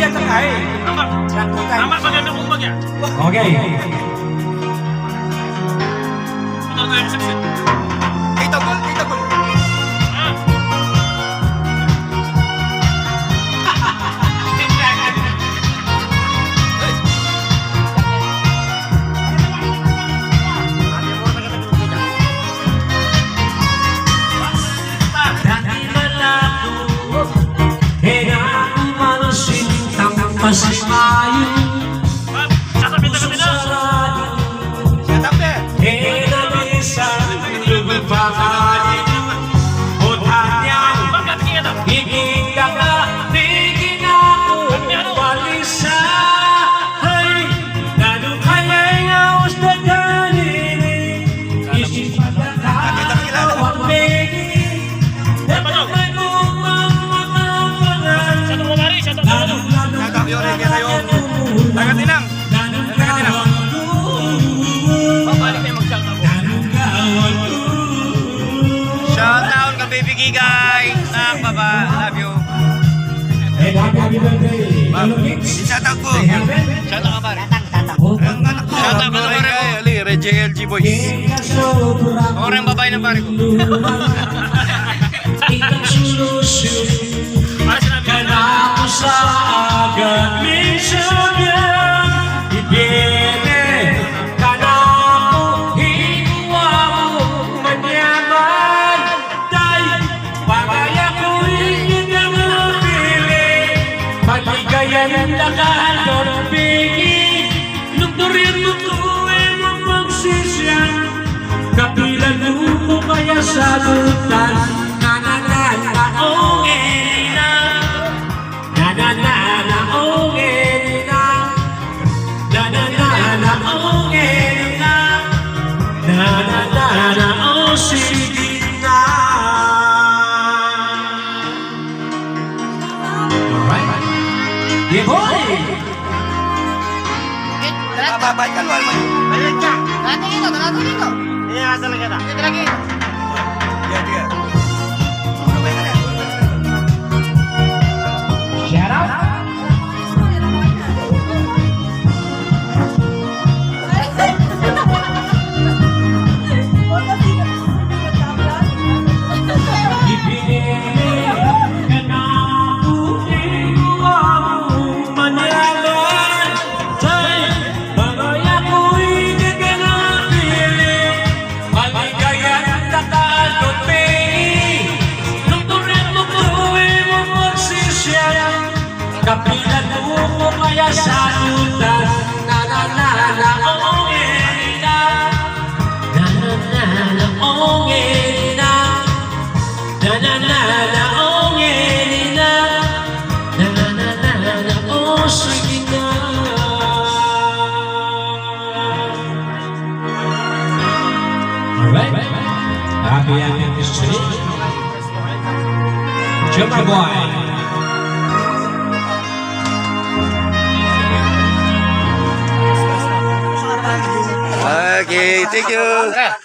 dia terkait. Tama ba ganun kung bagya? Okay. Ito tayo saksit. Kita gol. Ah. Dati malako, aku manusin masih mayu. Sasabihin na kami na. Siapa deh? Hena bisa lupakan Utanya Bakit kita? Higit ka na Higit ako Walisa Ay Lalo kaya'y aos na kanini Isip pa na tawag begi Dapat umang makapangan Sa itong mamari, sa itong mamari. Nagam yore kaya tayo. Tagatinang. Tagatinang. Babalik tayo mag-shout out. Shout out kay Baby Gigay. Baba, love you. Shout out ko. Shout out ka pare. Shout out ka pare ko. Ali, JLG boys. Orang babae ng pare ko. Para sinabi ko na. Ako sa agad minsan yan Ibigay ka na ako Hinuwa mo manyaman Dahil pagaya ko'y hindi na mapili Paligayan lakad at bigi Nungturin mo ko'y mapagsisyan Kapilan mo kaya sa lutan Nanananaong elina Nanananaong elina Nanananaong elina Nanananaong sige na Alright Yeah boy Babay ka luar mo. Balik ka. Tara dito. Iya, talaga na. Dito lagi. Dia. Babay ka na. Shout out Ibigay ka na ako Hinuwa mo manyaman Dahil pagaya ko'y hindi ka na pili Maligayan lakad at bigi Nungturin mo ko'y mapagsisyan Kapilan mo kaya sa lutan Nanananaong elina Nanananaong elina Nanananaong elina Nanananaong sige na Alright Happy anniversary Jumper boy Okay, thank you.